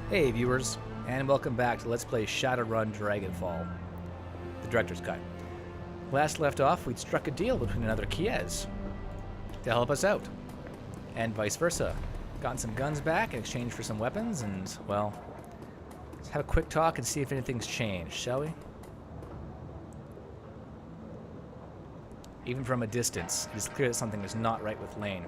Hey viewers, and welcome back to Let's Play Shadowrun Dragonfall, the director's cut. Last left off, we'd struck a deal between another Kiez to help us out, and vice versa. Gotten some guns back in exchange for some weapons, and, well, let's have a quick talk and see if anything's changed, shall we? Even from a distance, it is clear that something is not right with Lane.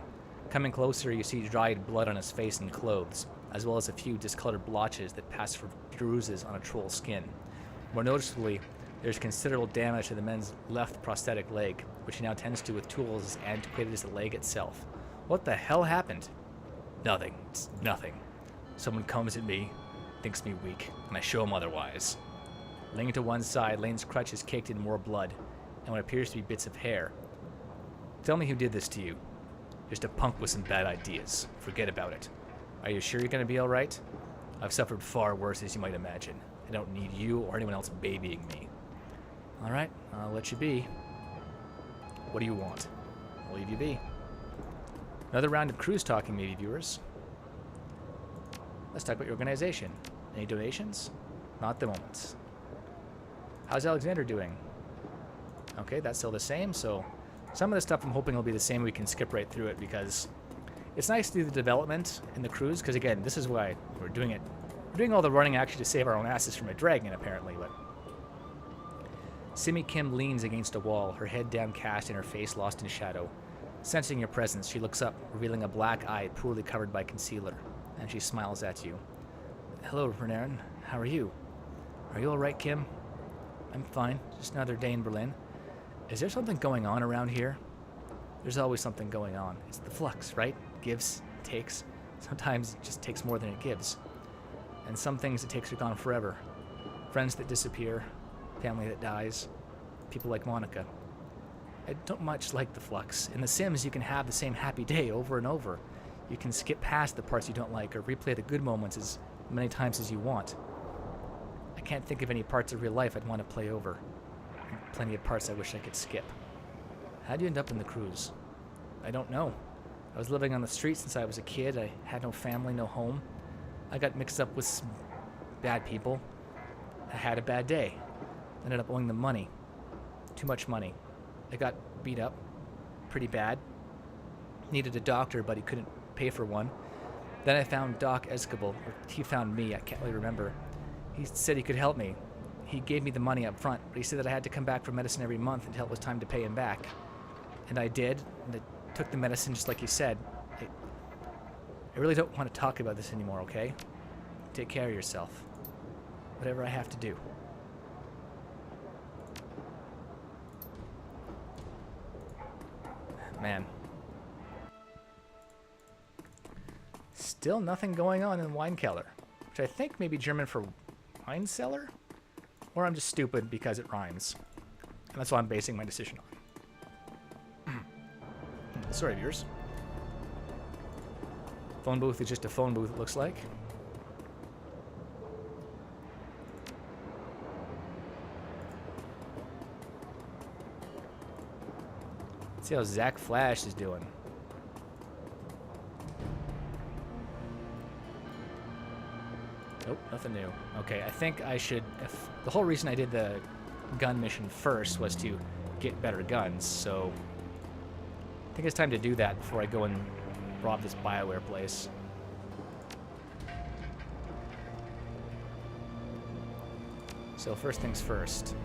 Coming closer, you see dried blood on his face and clothes, as well as a few discolored blotches that pass for bruises on a troll's skin. More noticeably, there's considerable damage to the man's left prosthetic leg, which he now tends to with tools as antiquated as the leg itself. What the hell happened? Nothing. It's nothing. Someone comes at me, thinks me weak, and I show him otherwise. Laying to one side, Lane's crutch is caked in more blood, and what appears to be bits of hair. Tell me who did this to you. Just a punk with some bad ideas. Forget about it. Are you sure you're going to be alright? I've suffered far worse, as you might imagine. I don't need you or anyone else babying me. Alright, I'll let you be. What do you want? I'll leave you be. Another round of cruise talking, maybe, viewers. Let's talk about your organization. Any donations? Not at the moment. How's Alexander doing? Okay, that's still the same, so some of the stuff I'm hoping will be the same. We can skip right through it because it's nice to do the development in the cruise, because again, this is why we're doing it. We're doing all the running actually to save our own asses from a dragon, apparently, but Simi Kim leans against a wall, her head downcast and her face lost in shadow. Sensing your presence, she looks up, revealing a black eye poorly covered by concealer, and she smiles at you. Hello, Renairen. How are you? Are you alright, Kim? I'm fine. Just another day in Berlin. Is there something going on around here? There's always something going on. It's the flux, right? Gives, takes. Sometimes it just takes more than it gives. And some things it takes are gone forever. Friends that disappear, family that dies, people like Monica. I don't much like the flux. In The Sims, you can have the same happy day over and over. You can skip past the parts you don't like or replay the good moments as many times as you want. I can't think of any parts of real life I'd want to play over. And plenty of parts I wish I could skip. How'd you end up in the cruise? I don't know. I was living on the street since I was a kid. I had no family, no home. I got mixed up with some bad people. I had a bad day. Ended up owing them money. Too much money. I got beat up. Pretty bad. Needed a doctor, but he couldn't pay for one. Then I found Doc Escobal, or he found me, I can't really remember. He said he could help me. He gave me the money up front, but he said that I had to come back for medicine every month until it was time to pay him back. And I did, and I took the medicine just like he said. I really don't want to talk about this anymore, okay? Take care of yourself. Whatever I have to do. Man. Still nothing going on in Weinkeller, which I think may be German for wine cellar? Or I'm just stupid because it rhymes. And that's what I'm basing my decision on. Sorry, viewers. Phone booth is just a phone booth, it looks like. Let's see how Zach Flash is doing. Nope, nothing new. Okay, I think I should... the whole reason I did the gun mission first was to get better guns, so I think it's time to do that before I go and rob this BioWare place. So first things first.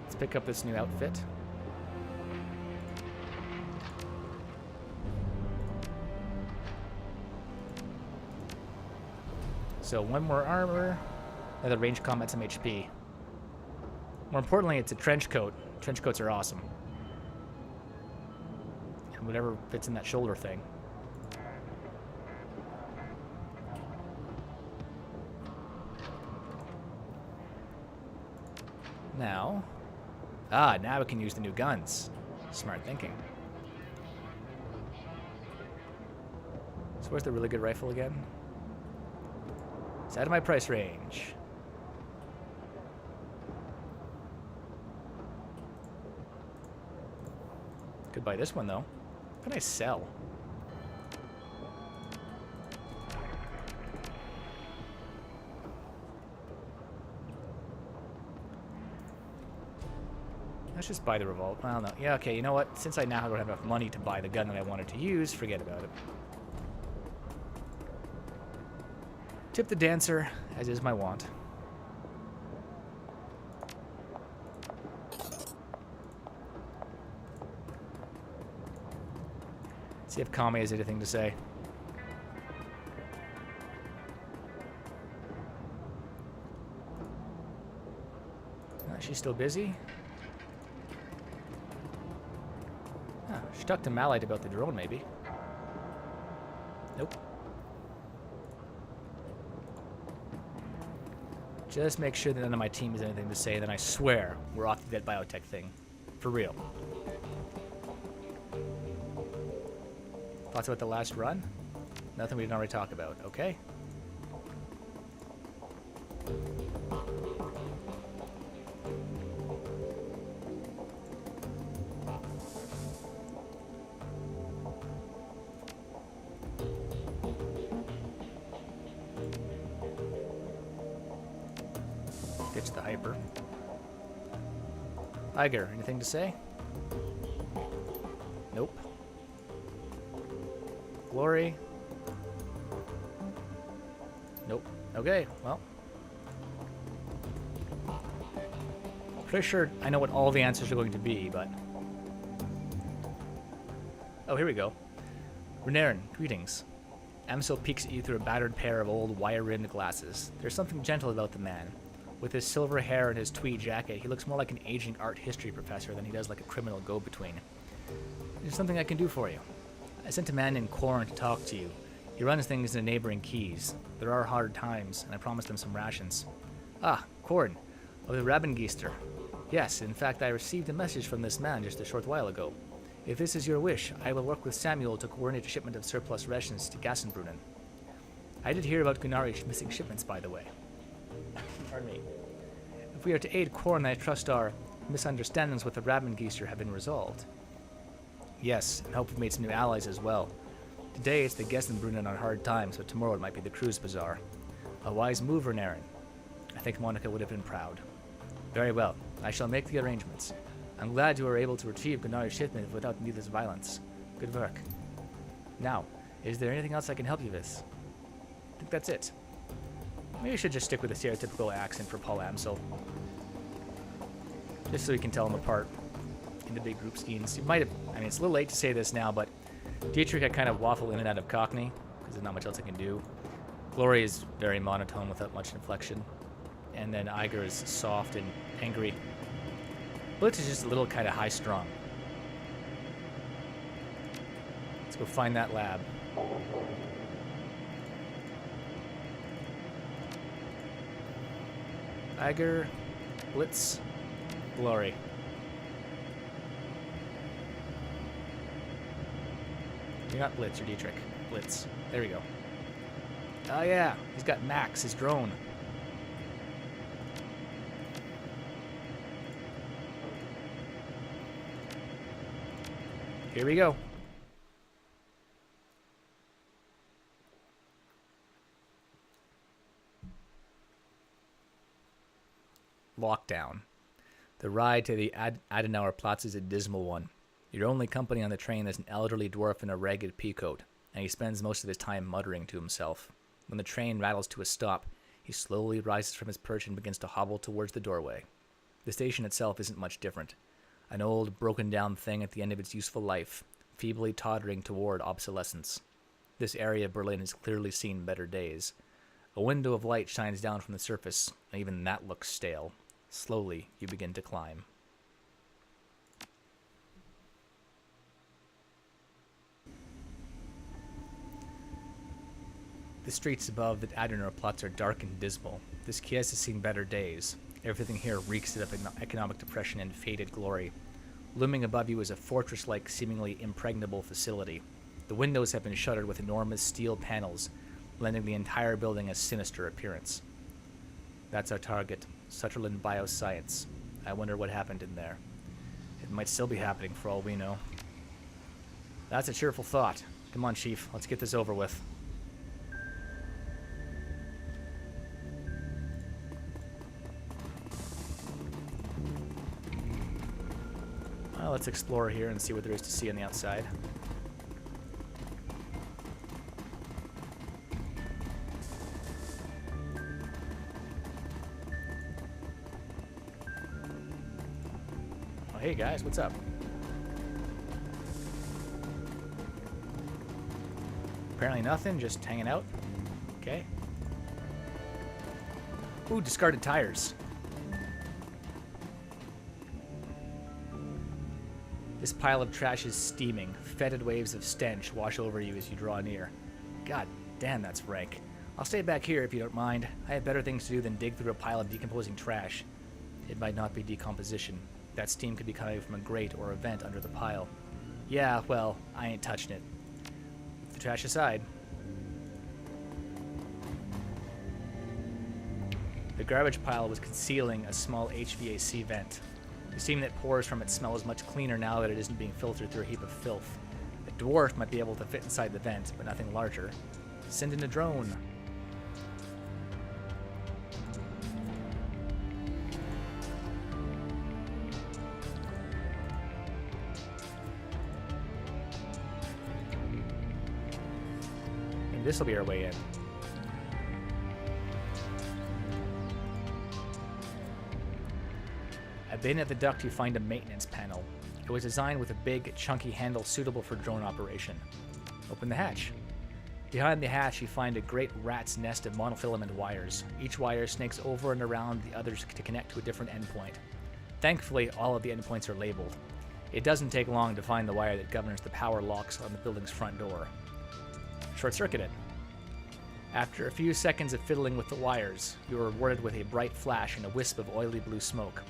Let's pick up this new outfit. So one more armor, another range combat, some HP. More importantly, it's a trench coat. Trench coats are awesome. And whatever fits in that shoulder thing. Now, now we can use the new guns. Smart thinking. So where's the really good rifle again? It's out of my price range. Could buy this one, though. What can I sell? Let's just buy the revolt. Well, no. Yeah, okay, you know what? Since I now don't have enough money to buy the gun that I wanted to use, forget about it. Tip the dancer, as is my wont. See if Kami has anything to say. She's still busy. Oh, she talked to Malite about the drone, maybe. Nope. Just make sure that none of my team has anything to say, then I swear we're off to that biotech thing. For real. Thoughts about the last run? Nothing we didn't already talk about, okay? Ditch the hyper. Iger, anything to say? Nope. Glory? Nope. Okay, well. Pretty sure I know what all the answers are going to be, but... Oh, here we go. Renairen, greetings. Amsel peeks at you through a battered pair of old wire-rimmed glasses. There's something gentle about the man. With his silver hair and his tweed jacket, he looks more like an aging art history professor than he does like a criminal go-between. There's something I can do for you. I sent a man named Corn to talk to you. He runs things in the neighboring keys. There are hard times, and I promised him some rations. Ah, Corn, of the Rabengeister. Yes, in fact, I received a message from this man just a short while ago. If this is your wish, I will work with Samuel to coordinate a shipment of surplus rations to Gassenbrunnen. I did hear about Gunnari's missing shipments, by the way. Pardon me. If we are to aid Corn, I trust our misunderstandings with the Rabengeister have been resolved. Yes, and hope we've made some new allies as well. Today it's the Gassenbrunnen on hard times, but tomorrow it might be the Cruise Bazaar. A wise move, Renairen. I think Monica would have been proud. Very well, I shall make the arrangements. I'm glad you were able to retrieve Gunnari's shipment without needless violence. Good work. Now, is there anything else I can help you with? I think that's it. Maybe I should just stick with the stereotypical accent for Paul Amsel. Just so we can tell them apart in the big group schemes. You might have, I mean, it's a little late to say this now, but Dietrich I kind of waffle in and out of Cockney, because there's not much else I can do. Glory is very monotone without much inflection. And then Iger is soft and angry. Blitz is just a little kind of high-strung. Let's go find that lab. Iger, Blitz, Glory. You're not Blitz, you're Dietrich. Blitz. There we go. Oh yeah, he's got Max, his drone. Here we go. Lockdown. The ride to the Adenauer Platz is a dismal one. Your only company on the train is an elderly dwarf in a ragged peacoat, and he spends most of his time muttering to himself. When the train rattles to a stop, he slowly rises from his perch and begins to hobble towards the doorway. The station itself isn't much different. An old, broken-down thing at the end of its useful life, feebly tottering toward obsolescence. This area of Berlin has clearly seen better days. A window of light shines down from the surface, and even that looks stale. Slowly, you begin to climb. The streets above the Adenauer Platz are dark and dismal. This kiosk has seen better days. Everything here reeks of economic depression and faded glory. Looming above you is a fortress-like, seemingly impregnable facility. The windows have been shuttered with enormous steel panels, lending the entire building a sinister appearance. That's our target, Sutherland Bioscience. I wonder what happened in there. It might still be happening for all we know. That's a cheerful thought. Come on, Chief, let's get this over with. let's explore here and see what there is to see on the outside. Oh, hey guys, what's up? Apparently nothing, just hanging out. Okay. Ooh, discarded tires. This pile of trash is steaming. Fetid waves of stench wash over you as you draw near. God damn, that's rank. I'll stay back here if you don't mind. I have better things to do than dig through a pile of decomposing trash. It might not be decomposition. That steam could be coming from a grate or a vent under the pile. Yeah, well, I ain't touching it. The trash aside. The garbage pile was concealing a small HVAC vent. The steam that pours from it smells much cleaner now that it isn't being filtered through a heap of filth. A dwarf might be able to fit inside the vent, but nothing larger. Send in a drone. And this will be our way in. Then at the duct you find a maintenance panel. It was designed with a big, chunky handle suitable for drone operation. Open the hatch. Behind the hatch you find a great rat's nest of monofilament wires. Each wire snakes over and around the others to connect to a different endpoint. Thankfully, all of the endpoints are labeled. It doesn't take long to find the wire that governs the power locks on the building's front door. Short-circuit it. After a few seconds of fiddling with the wires, you are rewarded with a bright flash and a wisp of oily blue smoke.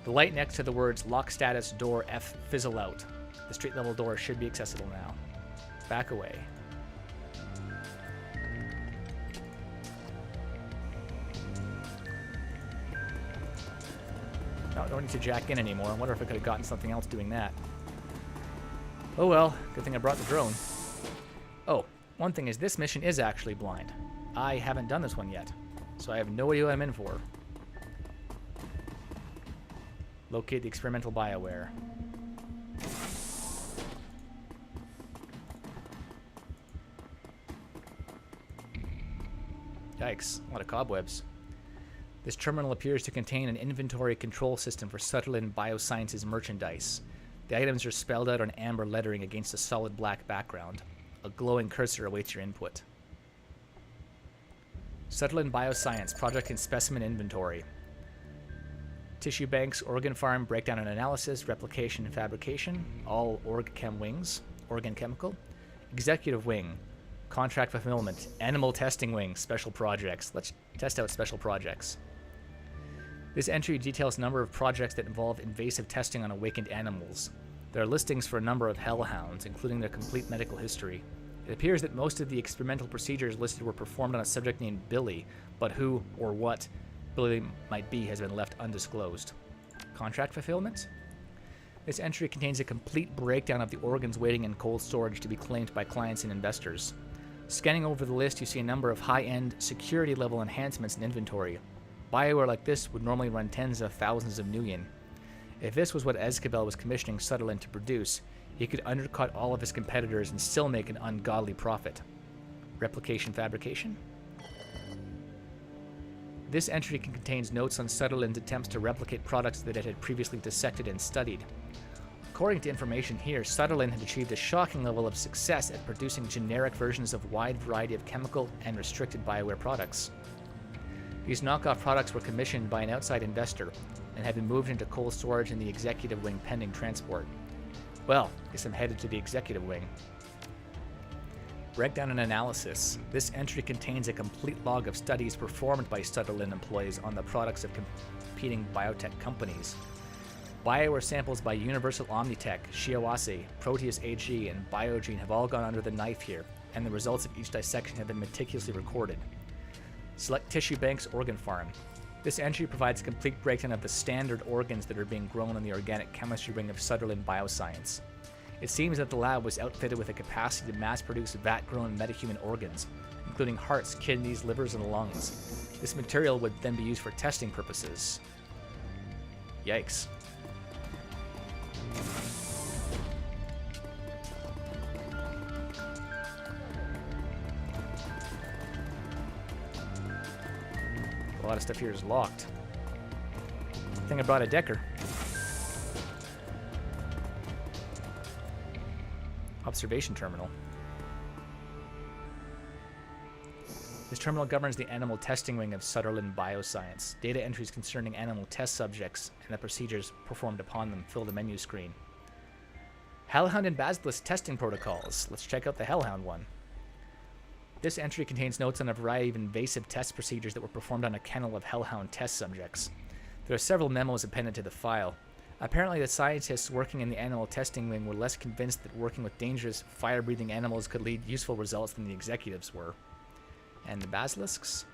The light next to the words lock status door F fizzle out. The street level door should be accessible now. Back away. No, don't need to jack in anymore. I wonder if I could have gotten something else doing that. Oh well, good thing I brought the drone. Oh, one thing is this mission is actually blind. I haven't done this one yet, so I have no idea what I'm in for. Locate the experimental bioware. Yikes, a lot of cobwebs. This terminal appears to contain an inventory control system for Sutherland Biosciences merchandise. The items are spelled out on amber lettering against a solid black background. A glowing cursor awaits your input. Sutherland Bioscience, project and specimen inventory. Tissue banks, organ farm, breakdown and analysis, replication and fabrication, all org chem wings, organ chemical, executive wing, contract fulfillment, animal testing wing, special projects. Let's test out special projects. This entry details a number of projects that involve invasive testing on awakened animals. There are listings for a number of hellhounds, including their complete medical history. It appears that most of the experimental procedures listed were performed on a subject named Billy, but who or what Billy might be has been left undisclosed. Contract fulfillment? This entry contains a complete breakdown of the organs waiting in cold storage to be claimed by clients and investors. Scanning over the list, you see a number of high-end security level enhancements in inventory. Bioware like this would normally run tens of thousands of nuyen. If this was what Escabel was commissioning Sutherland to produce, he could undercut all of his competitors and still make an ungodly profit. Replication fabrication? This entry contains notes on Sutherland's attempts to replicate products that it had previously dissected and studied. According to information here, Sutherland had achieved a shocking level of success at producing generic versions of a wide variety of chemical and restricted bioware products. These knockoff products were commissioned by an outside investor and had been moved into cold storage in the executive wing pending transport. Well, I guess I'm headed to the executive wing. Breakdown and analysis. This entry contains a complete log of studies performed by Sutherland employees on the products of competing biotech companies. Bioware samples by Universal Omnitech, Shiawase, Proteus AG, and Biogene have all gone under the knife here, and the results of each dissection have been meticulously recorded. Select Tissue Bank's Organ Farm. This entry provides a complete breakdown of the standard organs that are being grown in the organic chemistry wing of Sutherland Bioscience. It seems that the lab was outfitted with a capacity to mass-produce vat-grown metahuman organs, including hearts, kidneys, livers, and lungs. This material would then be used for testing purposes. Yikes. A lot of stuff here is locked. I think I brought a Decker. Observation terminal. This terminal governs the animal testing wing of Shadowrun Bioscience. Data entries concerning animal test subjects and the procedures performed upon them fill the menu screen. Hellhound and Basilisk testing protocols. Let's check out the Hellhound one. This entry contains notes on a variety of invasive test procedures that were performed on a kennel of Hellhound test subjects. There are several memos appended to the file. Apparently, the scientists working in the animal testing wing were less convinced that working with dangerous, fire-breathing animals could lead useful results than the executives were. And the basilisks?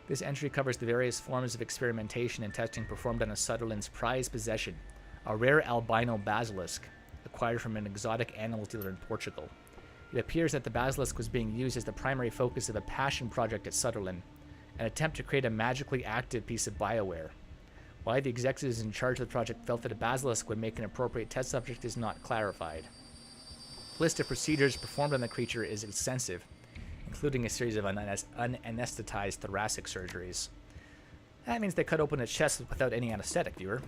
This entry covers the various forms of experimentation and testing performed on a Shadowrun's prized possession, a rare albino basilisk, acquired from an exotic animal dealer in Portugal. It appears that the basilisk was being used as the primary focus of a passion project at Shadowrun, an attempt to create a magically active piece of bioware. Why the executives in charge of the project felt that a basilisk would make an appropriate test subject is not clarified. The list of procedures performed on the creature is extensive, including a series of unanesthetized thoracic surgeries. That means they cut open its chest without any anesthetic, viewer.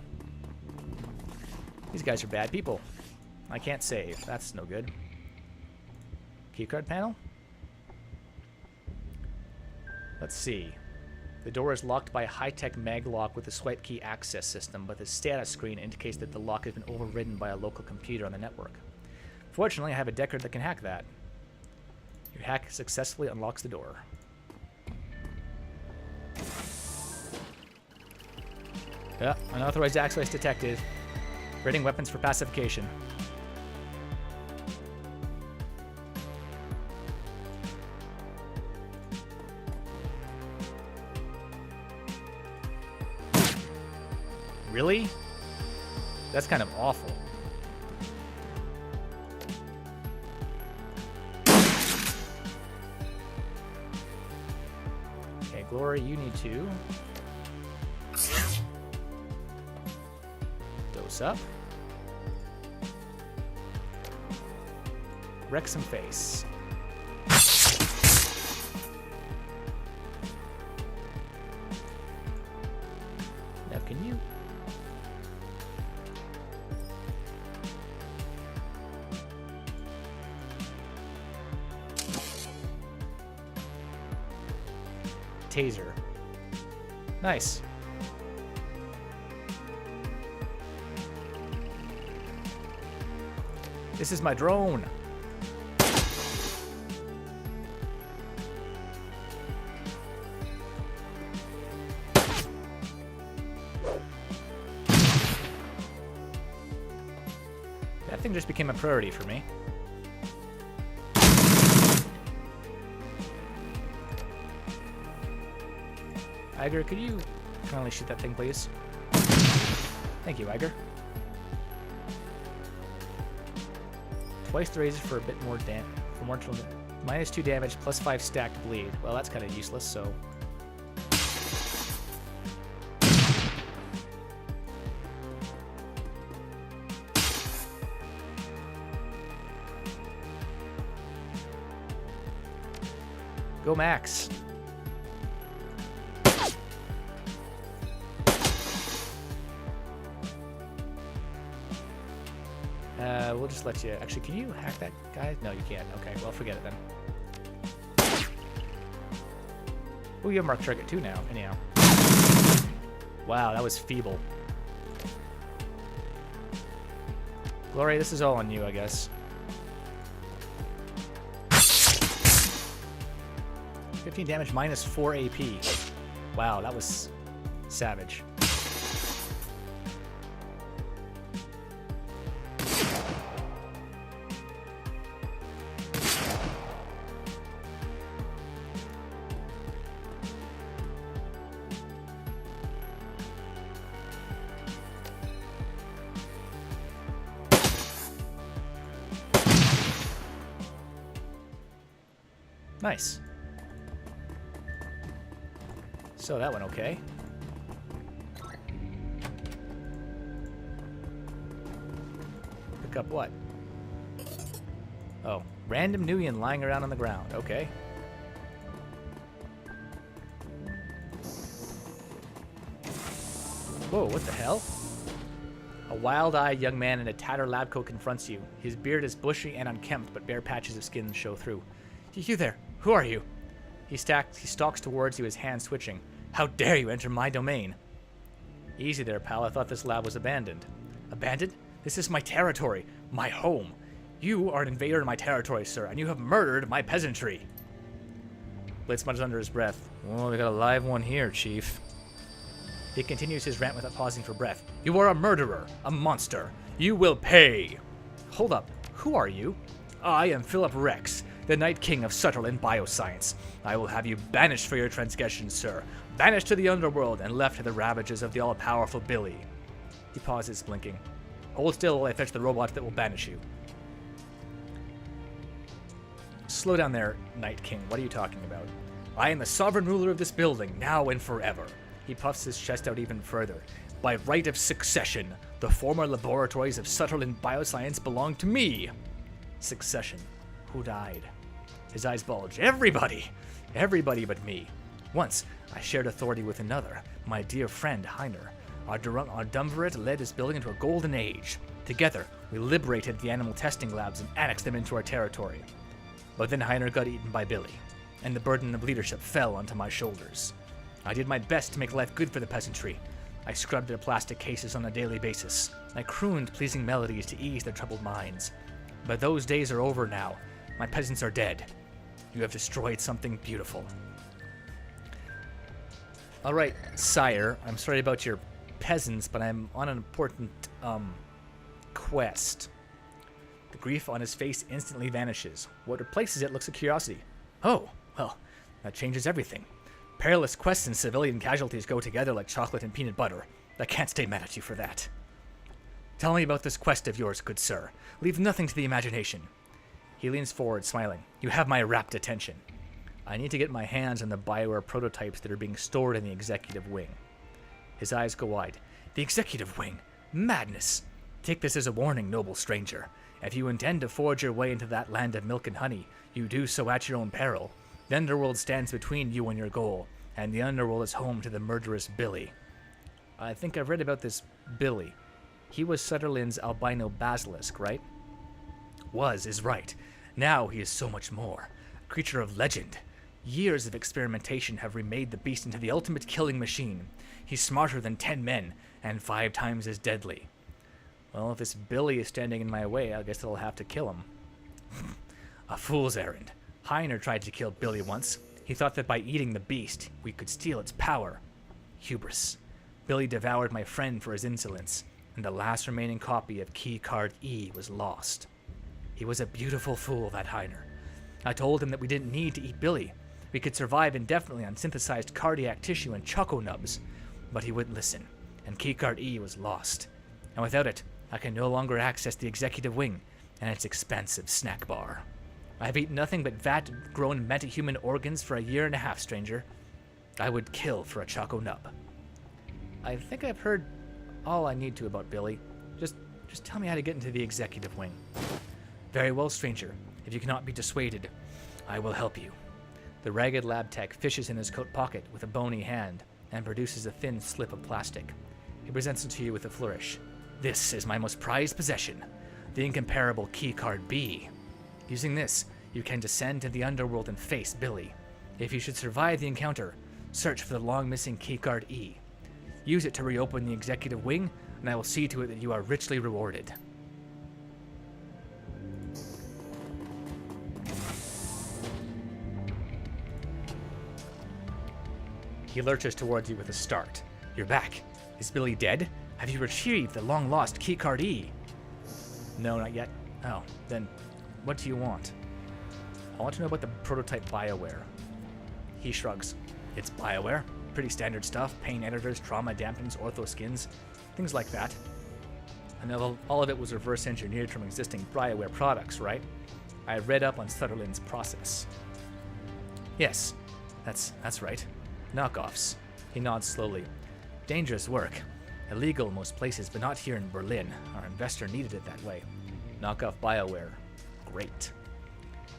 These guys are bad people. I can't save. That's no good. Keycard panel? Let's see. The door is locked by a high-tech mag lock with a swipe key access system, but the status screen indicates that the lock has been overridden by a local computer on the network. Fortunately, I have a Decker that can hack that. Your hack successfully unlocks the door. Yeah, unauthorized access detected. Raiding weapons for pacification. Really? That's kind of awful. Okay, Glory, you need to dose up. Wreck some face. Now, can you? Taser. Nice. This is my drone. That thing just became a priority for me. Iger, could you kindly shoot that thing, please? Thank you, Iger. Twice the razor for a bit more damage. For more -2 damage, +5 stacked bleed. Well, that's kind of useless, so. Go Max. We'll just let you... Actually, can you hack that guy? No, you can't. Okay, well, forget it then. Oh, you have marked target too now. Anyhow. Wow, that was feeble. Glory, this is all on you, I guess. 15 damage, -4 AP. Wow, that was savage. Nice. So that went okay. Pick up what? Oh, random Nuyen lying around on the ground. Okay. Whoa, what the hell? A wild-eyed young man in a tattered lab coat confronts you. His beard is bushy and unkempt, but bare patches of skin show through. You there? Who are you? He stalks towards you, his hands twitching. How dare you enter my domain? Easy there, pal. I thought this lab was abandoned. Abandoned? This is my territory. My home. You are an invader in my territory, sir, and you have murdered my peasantry. Blitz mutters under his breath. Well, we got a live one here, Chief. He continues his rant without pausing for breath. You are a murderer, a monster. You will pay. Hold up. Who are you? I am Philip Rex, the Night King of Sutherland Bioscience. I will have you banished for your transgressions, sir. Banished to the underworld and left to the ravages of the all-powerful Billy. He pauses, blinking. Hold still while I fetch the robot that will banish you. Slow down there, Night King. What are you talking about? I am the sovereign ruler of this building, now and forever. He puffs his chest out even further. By right of succession, the former laboratories of Sutherland Bioscience belong to me. Succession. Who died? His eyes bulge. Everybody! Everybody but me. Once, I shared authority with another, my dear friend Heiner. Our Dumvirate led this building into a golden age. Together, we liberated the animal testing labs and annexed them into our territory. But then Heiner got eaten by Billy, and the burden of leadership fell onto my shoulders. I did my best to make life good for the peasantry. I scrubbed their plastic cases on a daily basis. I crooned pleasing melodies to ease their troubled minds. But those days are over now. My peasants are dead. You have destroyed something beautiful. All right, sire, I'm sorry about your peasants, but I'm on an important, quest. The grief on his face instantly vanishes. What replaces it looks at curiosity. Oh, well, that changes everything. Perilous quests and civilian casualties go together like chocolate and peanut butter. I can't stay mad at you for that. Tell me about this quest of yours, good sir. Leave nothing to the imagination. He leans forward, smiling. You have my rapt attention. I need to get my hands on the Bioware prototypes that are being stored in the executive wing. His eyes go wide. The executive wing? Madness! Take this as a warning, noble stranger. If you intend to forge your way into that land of milk and honey, you do so at your own peril. The underworld stands between you and your goal, and the underworld is home to the murderous Billy. I think I've read about this Billy. He was Sutherland's albino basilisk, right? Was is right. Now he is so much more. A creature of legend. Years of experimentation have remade the beast into the ultimate killing machine. He's smarter than 10 men, and 5 times as deadly. Well, if this Billy is standing in my way, I guess I'll have to kill him. A fool's errand. Heiner tried to kill Billy once. He thought that by eating the beast, we could steal its power. Hubris. Billy devoured my friend for his insolence, and the last remaining copy of Key Card E was lost. He was a beautiful fool, that Heiner. I told him that we didn't need to eat Billy. We could survive indefinitely on synthesized cardiac tissue and choco nubs. But he wouldn't listen, and Key Card E was lost. And without it, I can no longer access the executive wing and its expansive snack bar. I've eaten nothing but vat-grown metahuman organs for a year and a half, stranger. I would kill for a choco nub. I think I've heard all I need to about Billy. Just tell me how to get into the executive wing. Very well, stranger. If you cannot be dissuaded, I will help you. The ragged lab tech fishes in his coat pocket with a bony hand and produces a thin slip of plastic. He presents it to you with a flourish. This is my most prized possession, the incomparable Key Card B. Using this, you can descend to the underworld and face Billy. If you should survive the encounter, search for the long-missing Key Card E. Use it to reopen the executive wing, and I will see to it that you are richly rewarded. He lurches towards you with a start. You're back. Is Billy dead? Have you retrieved the long-lost Key Card E? No, not yet. Oh, then what do you want? I want to know about the prototype Bioware. He shrugs. It's Bioware. Pretty standard stuff. Paint editors, trauma dampens, ortho skins, things like that. And all of it was reverse engineered from existing Bioware products, right? I read up on Sutherland's process. Yes, that's right. Knockoffs. He nods slowly. Dangerous work. Illegal in most places, but not here in Berlin. Our investor needed it that way. Knockoff BioWare. Great.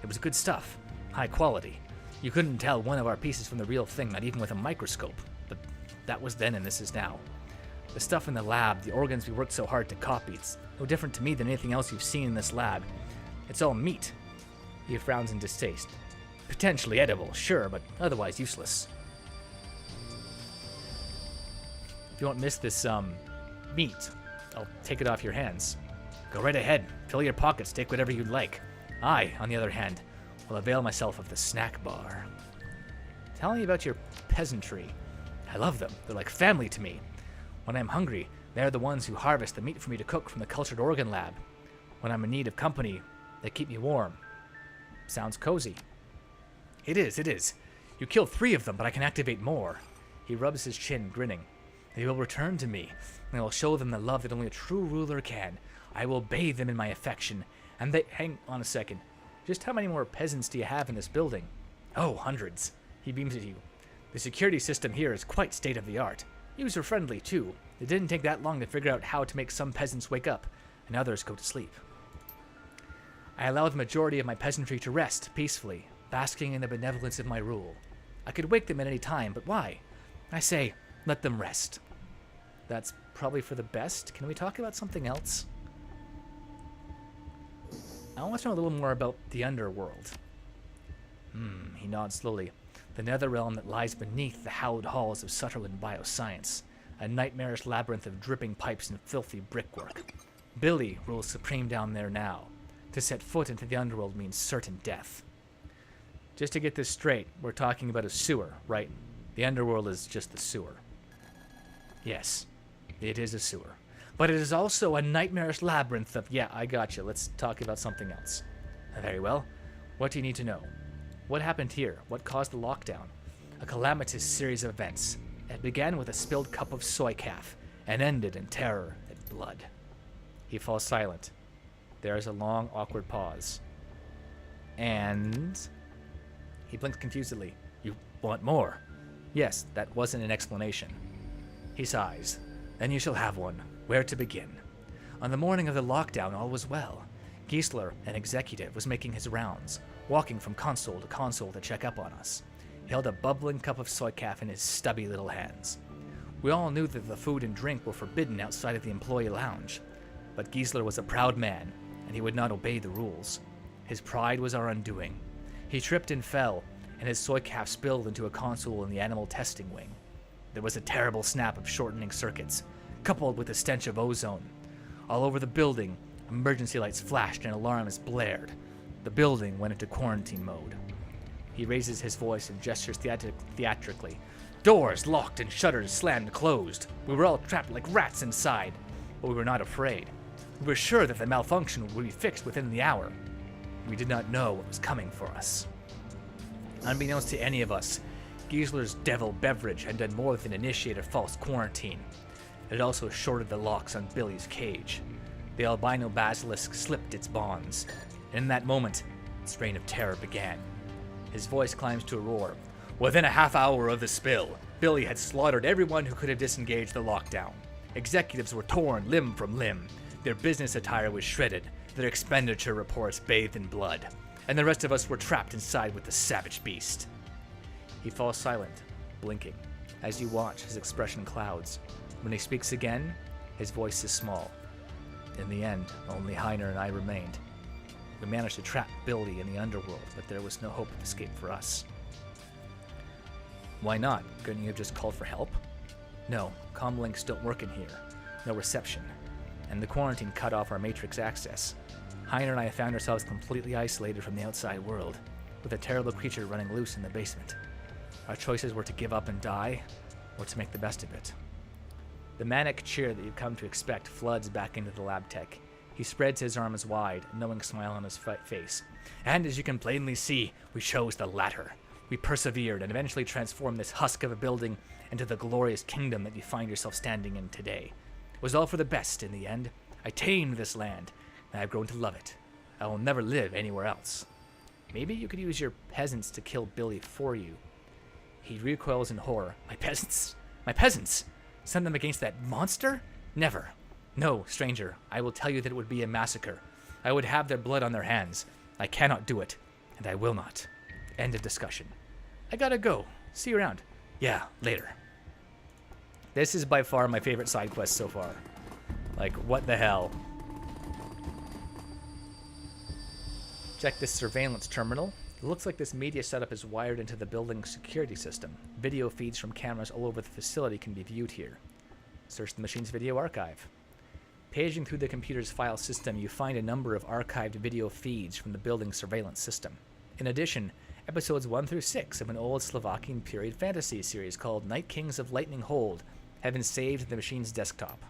It was good stuff. High quality. You couldn't tell one of our pieces from the real thing, not even with a microscope. But that was then and this is now. The stuff in the lab, the organs we worked so hard to copy, it's no different to me than anything else you've seen in this lab. It's all meat. He frowns in distaste. Potentially edible, sure, but otherwise useless. If you won't miss this, meat, I'll take it off your hands. Go right ahead. Fill your pockets, take whatever you'd like. I, on the other hand, will avail myself of the snack bar. Tell me about your peasantry. I love them. They're like family to me. When I'm hungry, they're the ones who harvest the meat for me to cook from the cultured organ lab. When I'm in need of company, they keep me warm. Sounds cozy. It is. You killed 3 of them, but I can activate more. He rubs his chin, grinning. They will return to me, and I will show them the love that only a true ruler can. I will bathe them in my affection, and they— Hang on a second. Just how many more peasants do you have in this building? Oh, hundreds. He beams at you. The security system here is quite state-of-the-art. User-friendly, too. It didn't take that long to figure out how to make some peasants wake up, and others go to sleep. I allow the majority of my peasantry to rest peacefully, basking in the benevolence of my rule. I could wake them at any time, but why? I say, let them rest. That's probably for the best. Can we talk about something else? I want to know a little more about the underworld. He nods slowly. The nether realm that lies beneath the hallowed halls of Shadowrun bioscience. A nightmarish labyrinth of dripping pipes and filthy brickwork. Billy rules supreme down there now. To set foot into the underworld means certain death. Just to get this straight, we're talking about a sewer, right? The underworld is just the sewer. Yes, it is a sewer. But it is also a nightmarish labyrinth of— Yeah, I got you. Let's talk about something else. Very well. What do you need to know? What happened here? What caused the lockdown? A calamitous series of events. It began with a spilled cup of soy calf and ended in terror and blood. He falls silent. There is a long, awkward pause. And he blinks confusedly. You want more? Yes, that wasn't an explanation. He sighs. Then you shall have one. Where to begin? On the morning of the lockdown, all was well. Giesler, an executive, was making his rounds, walking from console to check up on us. He held a bubbling cup of soy calf in his stubby little hands. We all knew that the food and drink were forbidden outside of the employee lounge, but Giesler was a proud man, and he would not obey the rules. His pride was our undoing. He tripped and fell, and his soy calf spilled into a console in the animal testing wing. There was a terrible snap of shortening circuits, coupled with the stench of ozone. All over the building, emergency lights flashed and alarms blared. The building went into quarantine mode. He raises his voice and gestures theatrically. Doors locked and shutters slammed closed. We were all trapped like rats inside, but we were not afraid. We were sure that the malfunction would be fixed within the hour. We did not know what was coming for us. Unbeknownst to any of us, Giesler's devil beverage had done more than initiate a false quarantine. It also shorted the locks on Billy's cage. The albino basilisk slipped its bonds, and in that moment, its reign of terror began. His voice climbs to a roar. Within a half hour of the spill, Billy had slaughtered everyone who could have disengaged the lockdown. Executives were torn limb from limb. Their business attire was shredded, their expenditure reports bathed in blood, and the rest of us were trapped inside with the savage beast. He falls silent, blinking. As you watch, his expression clouds. When he speaks again, his voice is small. In the end, only Heiner and I remained. We managed to trap Billy in the underworld, but there was no hope of escape for us. Why not? Couldn't you have just called for help? No, comlinks don't work in here. No reception. And the quarantine cut off our matrix access. Heiner and I found ourselves completely isolated from the outside world, with a terrible creature running loose in the basement. Our choices were to give up and die, or to make the best of it. The manic cheer that you've come to expect floods back into the lab tech. He spreads his arms wide, a knowing smile on his face. And as you can plainly see, we chose the latter. We persevered and eventually transformed this husk of a building into the glorious kingdom that you find yourself standing in today. It was all for the best in the end. I tamed this land, and I've grown to love it. I will never live anywhere else. Maybe you could use your peasants to kill Billy for you. He recoils in horror. My peasants? My peasants? Send them against that monster? Never. No, stranger, I will tell you that it would be a massacre. I would have their blood on their hands. I cannot do it, and I will not. End of discussion. I gotta go. See you around. Yeah, later. This is by far my favorite side quest so far. Like, what the hell? Check this surveillance terminal. It looks like this media setup is wired into the building's security system. Video feeds from cameras all over the facility can be viewed here. Search the machine's video archive. Paging through the computer's file system, you find a number of archived video feeds from the building's surveillance system. In addition, episodes 1 through 6 of an old Slovakian period fantasy series called Night Kings of Lightning Hold have been saved to the machine's desktop.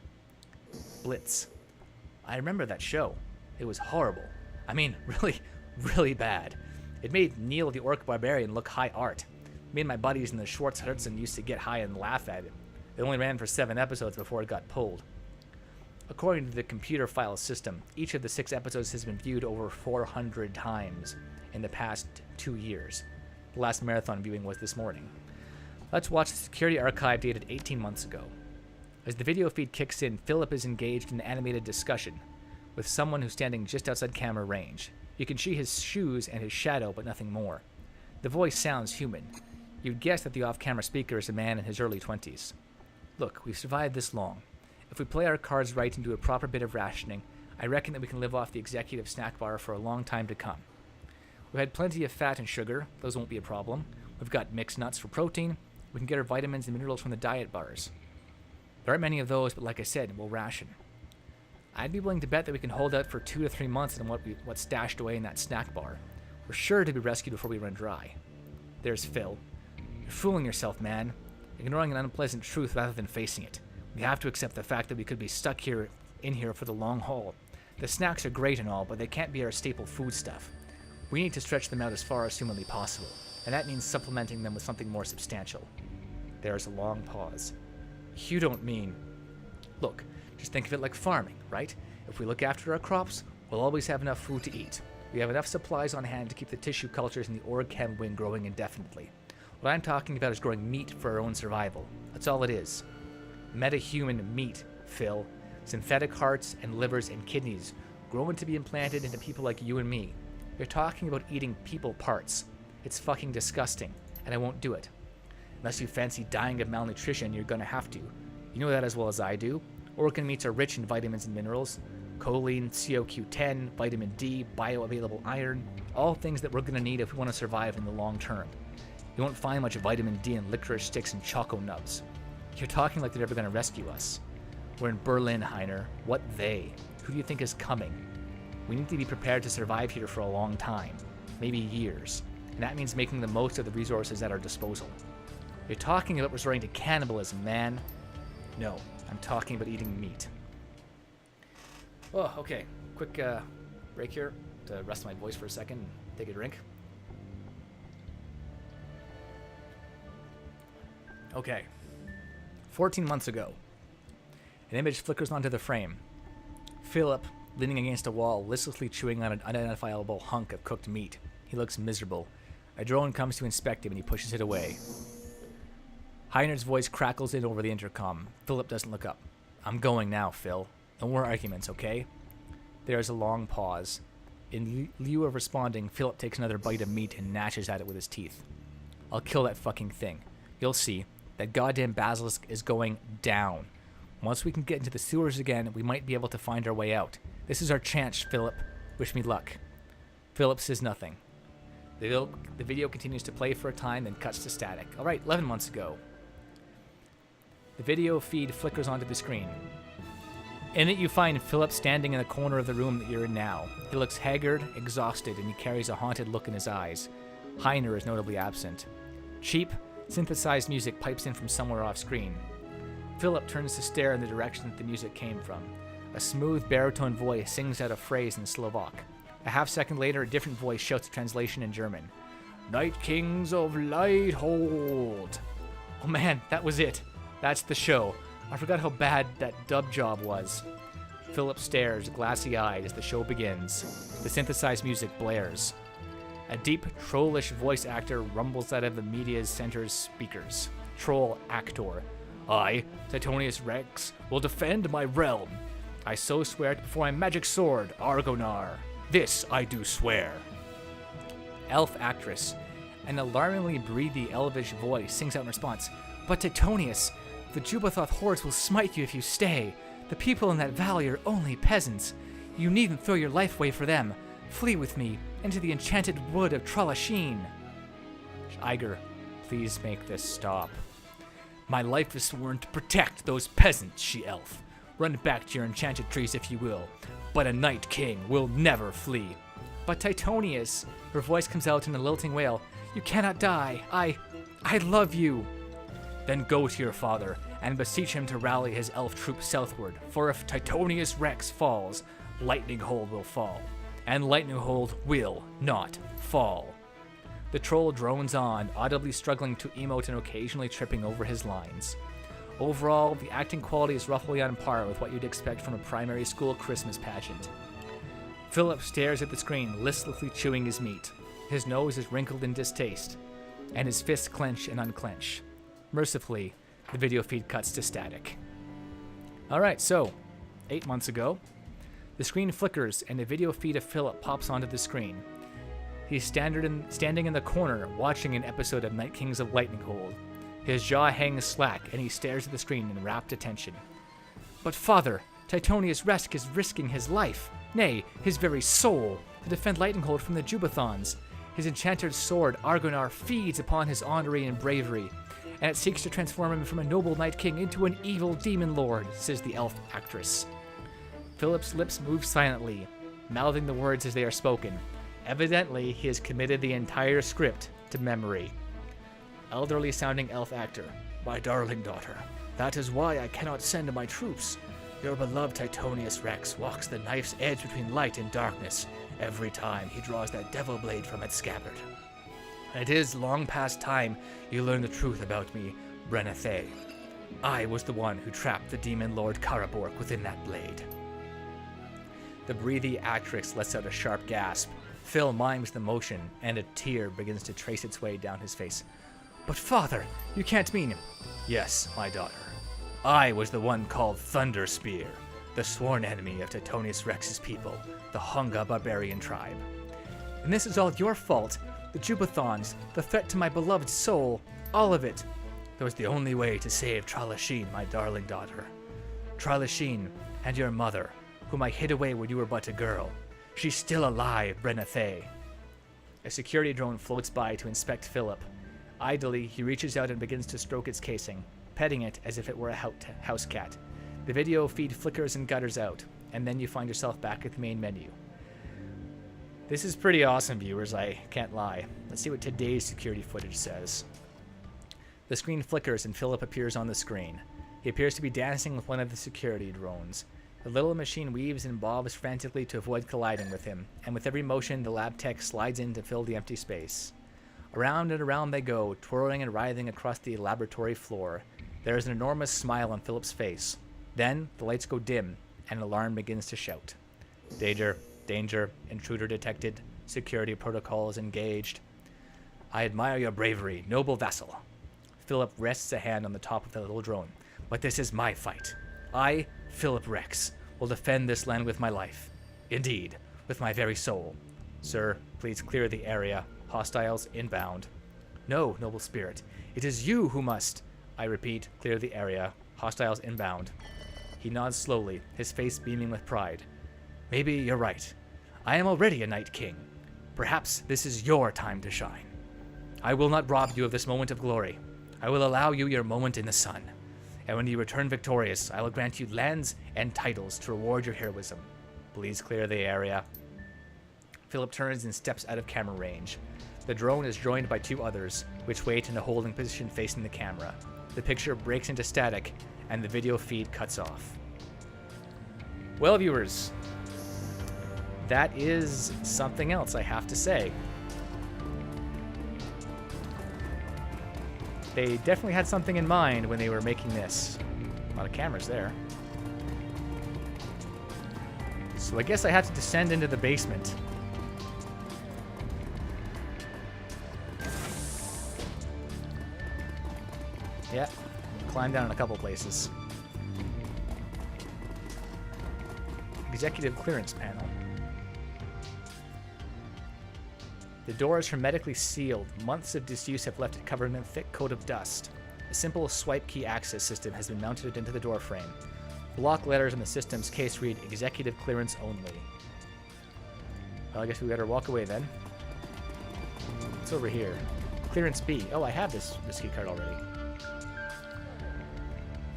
Blitz. I remember that show. It was horrible. I mean, really, really bad. It made Neil the Orc Barbarian look high art. Me and my buddies in the Schwartz Hudson used to get high and laugh at it. It only ran for 7 episodes before it got pulled. According to the computer file system, each of the 6 episodes has been viewed over 400 times in the past 2 years. The last marathon viewing was this morning. Let's watch the security archive dated 18 months ago. As the video feed kicks in, Philip is engaged in animated discussion with someone who's standing just outside camera range. You can see his shoes and his shadow, but nothing more. The voice sounds human. You'd guess that the off-camera speaker is a man in his early 20s. Look, we've survived this long. If we play our cards right and do a proper bit of rationing, I reckon that we can live off the executive snack bar for a long time to come. We've had plenty of fat and sugar. Those won't be a problem. We've got mixed nuts for protein. We can get our vitamins and minerals from the diet bars. There aren't many of those, but like I said, we'll ration. I'd be willing to bet that we can hold out for 2 to 3 months on what's stashed away in that snack bar. We're sure to be rescued before we run dry. There's Phil. You're fooling yourself, man. Ignoring an unpleasant truth rather than facing it. We have to accept the fact that we could be stuck in here for the long haul. The snacks are great and all, but they can't be our staple food stuff. We need to stretch them out as far as humanly possible, and that means supplementing them with something more substantial. There's a long pause. You don't mean... Look, just think of it like farming, right? If we look after our crops, we'll always have enough food to eat. We have enough supplies on hand to keep the tissue cultures in the org chem wing growing indefinitely. What I'm talking about is growing meat for our own survival. That's all it is. Metahuman meat, Phil. Synthetic hearts and livers and kidneys, grown to be implanted into people like you and me. You're talking about eating people parts. It's fucking disgusting, and I won't do it. Unless you fancy dying of malnutrition, you're gonna have to. You know that as well as I do. Organ meats are rich in vitamins and minerals. Choline, CoQ10, vitamin D, bioavailable iron, all things that we're gonna need if we want to survive in the long term. You won't find much vitamin D in licorice sticks and choco nubs. You're talking like they're ever gonna rescue us. We're in Berlin, Heiner. What they? Who do you think is coming? We need to be prepared to survive here for a long time, maybe years, and that means making the most of the resources at our disposal. You're talking about resorting to cannibalism, man. No, I'm talking about eating meat. Oh, okay. Quick break here to rest my voice for a second and take a drink. Okay. 14 months ago, an image flickers onto the frame. Philip, leaning against a wall, listlessly chewing on an unidentifiable hunk of cooked meat. He looks miserable. A drone comes to inspect him and he pushes it away. Heiner's voice crackles in over the intercom. Philip doesn't look up. I'm going now, Phil. No more arguments, okay? There's a long pause. In lieu of responding, Philip takes another bite of meat and gnashes at it with his teeth. I'll kill that fucking thing. You'll see. That goddamn basilisk is going down. Once we can get into the sewers again, we might be able to find our way out. This is our chance, Philip. Wish me luck. Philip says nothing. The video continues to play for a time, then cuts to static. Alright, 11 months ago. The video feed flickers onto the screen. In it, you find Philip standing in the corner of the room that you're in now. He looks haggard, exhausted, and he carries a haunted look in his eyes. Heiner is notably absent. Cheap, synthesized music pipes in from somewhere off screen. Philip turns to stare in the direction that the music came from. A smooth baritone voice sings out a phrase in Slovak. A half second later, a different voice shouts a translation in German. Night Kings of Lighthold. Oh man, that was it. That's the show. I forgot how bad that dub job was. Philip stares, glassy-eyed, as the show begins. The synthesized music blares. A deep, trollish voice actor rumbles out of the media's center's speakers. Troll actor. I, Titonius Rex, will defend my realm. I so swear it before my magic sword, Argonar. This I do swear. Elf actress. An alarmingly breathy, elvish voice sings out in response. But Titonius, the Jubithoth hordes will smite you if you stay. The people in that valley are only peasants. You needn't throw your life away for them. Flee with me into the enchanted wood of Trallasheen. Iger, please make this stop. My life is sworn to protect those peasants, she-elf. Run back to your enchanted trees if you will, but a Night King will never flee. But Titonius, her voice comes out in a lilting wail, you cannot die. I love you. Then go to your father and beseech him to rally his elf troops southward, for if Titonius Rex falls, Lightning Hold will fall, and Lightning Hold will not fall. The troll drones on, audibly struggling to emote and occasionally tripping over his lines. Overall, the acting quality is roughly on par with what you'd expect from a primary school Christmas pageant. Philip stares at the screen, listlessly chewing his meat. His nose is wrinkled in distaste, and his fists clench and unclench. Mercifully, the video feed cuts to static. Alright, so, 8 months ago, the screen flickers and a video feed of Philip pops onto the screen. He's standing in the corner watching an episode of Night Kings of Lightning Hold. His jaw hangs slack and he stares at the screen in rapt attention. But father, Titonius Rex is risking his life, nay, his very soul, to defend Lightning Hold from the Jubithons. His enchanted sword, Argonar, feeds upon his honesty and bravery, and it seeks to transform him from a noble Night King into an evil demon lord, says the elf actress. Philip's lips move silently, mouthing the words as they are spoken. Evidently, he has committed the entire script to memory. Elderly-sounding elf actor. My darling daughter, that is why I cannot send my troops. Your beloved Titonius Rex walks the knife's edge between light and darkness every time he draws that devil blade from its scabbard. It is long past time you learn the truth about me, Brenathe. I was the one who trapped the demon lord Karabork within that blade. The breathy actress lets out a sharp gasp. Phil mimes the motion, and a tear begins to trace its way down his face. But father, you can't mean... Yes, my daughter. I was the one called Thunderspear, the sworn enemy of Titonius Rex's people, the Hunga barbarian tribe. And this is all your fault. The Jubithons, the threat to my beloved soul, all of it. That was the only way to save Trallasheen, my darling daughter. Trallasheen and your mother, whom I hid away when you were but a girl. She's still alive, Brenathe. A security drone floats by to inspect Philip. Idly, he reaches out and begins to stroke its casing, petting it as if it were a house cat. The video feed flickers and gutters out, and then you find yourself back at the main menu. This is pretty awesome, viewers, I can't lie. Let's see what today's security footage says. The screen flickers and Philip appears on the screen. He appears to be dancing with one of the security drones. The little machine weaves and bobs frantically to avoid colliding with him, and with every motion the lab tech slides in to fill the empty space. Around and around they go, twirling and writhing across the laboratory floor. There is an enormous smile on Philip's face. Then the lights go dim, and an alarm begins to shout. Danger, danger, intruder detected, security protocols engaged. I admire your bravery, noble vassal. Philip rests a hand on the top of the little drone. But this is my fight. I, Philip Rex, will defend this land with my life. Indeed, with my very soul. Sir, please clear the area. Hostiles inbound. No, noble spirit. It is you who must. I repeat, clear the area. Hostiles inbound. He nods slowly, his face beaming with pride. Maybe you're right. I am already a Night King. Perhaps this is your time to shine. I will not rob you of this moment of glory. I will allow you your moment in the sun. And when you return victorious, I will grant you lands and titles to reward your heroism. Please clear the area. Philip turns and steps out of camera range. The drone is joined by two others, which wait in a holding position facing the camera. The picture breaks into static, and the video feed cuts off. Well, viewers, that is something else, I have to say. They definitely had something in mind when they were making this. A lot of cameras there. So I guess I have to descend into the basement. Yeah, climb down in a couple places. executive clearance panel. The door is hermetically sealed. Months of disuse have left it covered in a thick coat of dust. A simple swipe key access system has been mounted into the door frame. Block letters on the system's case read executive clearance only. Well, I guess we better walk away then. What's over here? Clearance B. Oh, I have this key card already.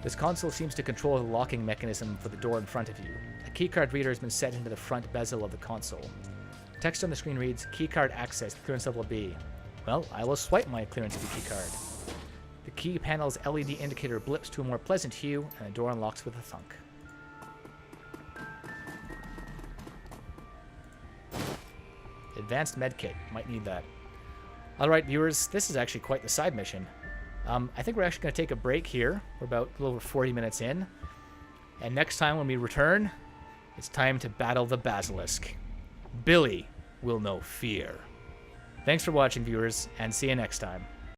This console seems to control the locking mechanism for the door in front of you. A keycard reader has been set into the front bezel of the console. Text on the screen reads, keycard access, clearance level B. Well, I will swipe my clearance B keycard. The key panel's LED indicator blips to a more pleasant hue, and the door unlocks with a thunk. Advanced medkit. Might need that. Alright, viewers, this is actually quite the side mission. I think we're actually going to take a break here. We're about a little over 40 minutes in. And next time when we return, it's time to battle the Basilisk. Billy will know fear. Thanks for watching, viewers, and see you next time.